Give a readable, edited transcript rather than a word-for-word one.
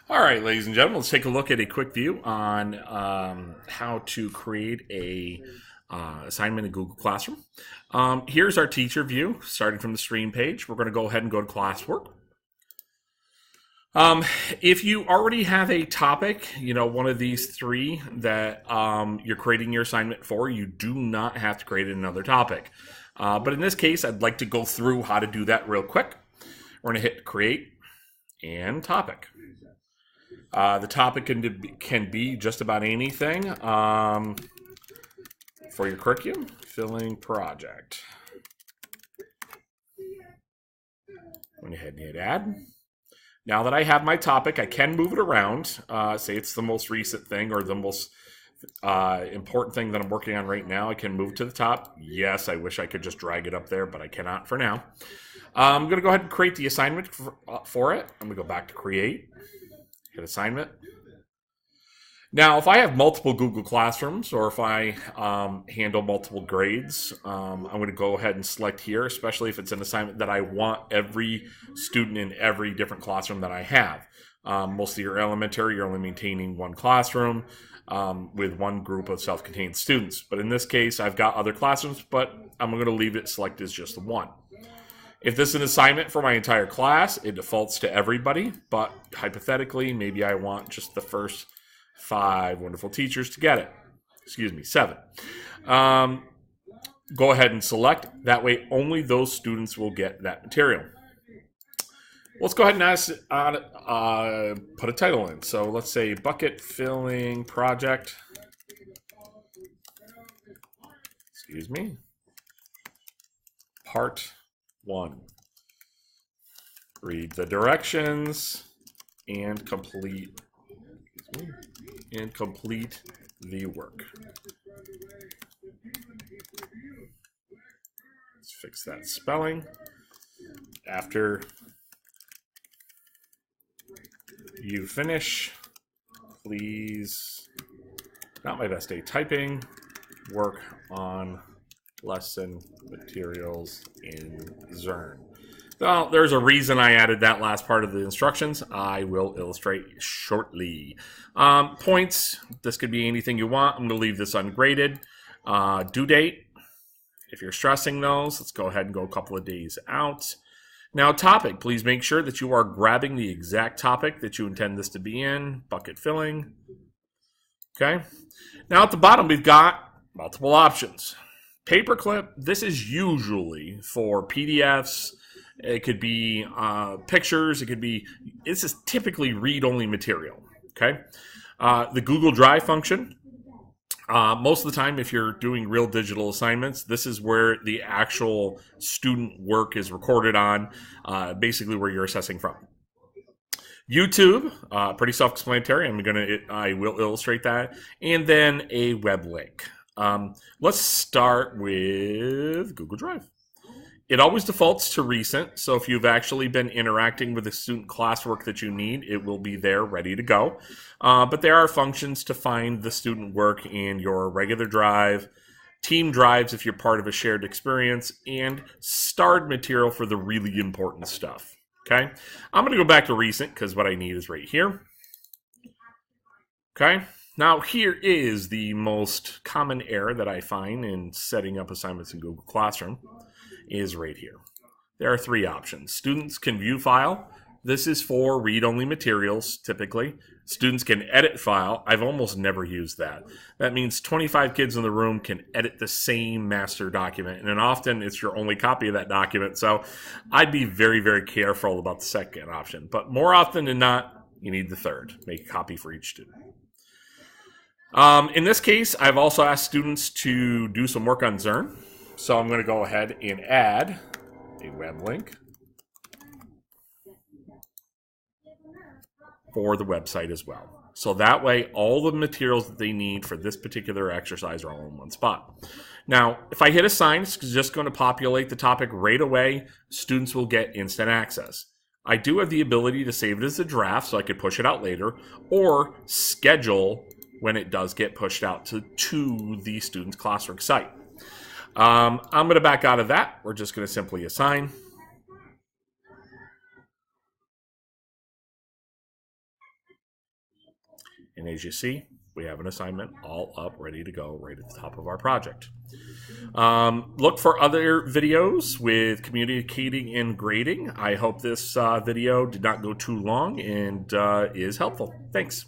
All right, ladies and gentlemen, let's take a look at a quick view on how to create a assignment in Google Classroom. Here's our teacher view, starting from the stream page. We're going to go ahead and go to classwork. If you already have a topic, one of these three that you're creating your assignment for, you do not have to create another topic. But in this case, I'd like to go through how to do that real quick. We're going to hit create and topic. The topic can be just about anything for your curriculum, filling project. Go ahead and hit add. Now that I have my topic, I can move it around. Say it's the most recent thing or the most important thing that I'm working on right now. I can move to the top. Yes, I wish I could just drag it up there, but I cannot for now. I'm going to go ahead and create the assignment for it. I'm going to go back to create. Hit assignment. Now, if I have multiple Google Classrooms or if I handle multiple grades, I'm going to go ahead and select here, especially if it's an assignment that I want every student in every different classroom that I have. Most of your elementary, you're only maintaining one classroom with one group of self-contained students. But in this case, I've got other classrooms, but I'm going to leave it selected as just the one. If this is an assignment for my entire class, it defaults to everybody, but hypothetically, maybe I want just the first 5 wonderful teachers to get it. Excuse me, 7. Go ahead and select. That way, only those students will get that material. Let's go ahead and put a title in. So let's say bucket filling project. Excuse me. Part 1. Read the directions and complete the work. Let's fix that spelling. After you finish, please, not my best day typing, work on lesson materials in Zearn. Well, there's a reason I added that last part of the instructions. I will illustrate shortly. Points, this could be anything you want. I'm going to leave this ungraded. Due date, if you're stressing those, let's go ahead and go a couple of days out. Now, topic, please make sure that you are grabbing the exact topic that you intend this to be in. Bucket filling. Okay. Now, at the bottom, we've got multiple options. Paperclip, this is usually for PDFs. It could be pictures. This is typically read-only material, okay? The Google Drive function, most of the time if you're doing real digital assignments, this is where the actual student work is recorded on, basically where you're assessing from. YouTube, pretty self-explanatory. I will illustrate that. And then a web link. Let's start with Google Drive. It always defaults to recent, so if you've actually been interacting with the student classwork that you need, it will be there ready to go. But there are functions to find the student work in your regular drive, team drives if you're part of a shared experience, and starred material for the really important stuff. Okay, I'm going to go back to recent because what I need is right here. Okay. Now, here is the most common error that I find in setting up assignments in Google Classroom is right here. There are 3 options. Students can view file. This is for read-only materials, typically. Students can edit file. I've almost never used that. That means 25 kids in the room can edit the same master document, and then often it's your only copy of that document. So I'd be very, very careful about the second option. But more often than not, you need the third. Make a copy for each student. In this case, I've also asked students to do some work on Zearn. So I'm going to go ahead and add a web link for the website as well. So that way, all the materials that they need for this particular exercise are all in one spot. Now, if I hit assign, it's just going to populate the topic right away. Students will get instant access. I do have the ability to save it as a draft, so I could push it out later, or schedule when it does get pushed out to the student's classwork site. I'm going to back out of that. We're just going to simply assign. And as you see, we have an assignment all up, ready to go, right at the top of our project. Look for other videos with communicating and grading. I hope this video did not go too long and is helpful. Thanks.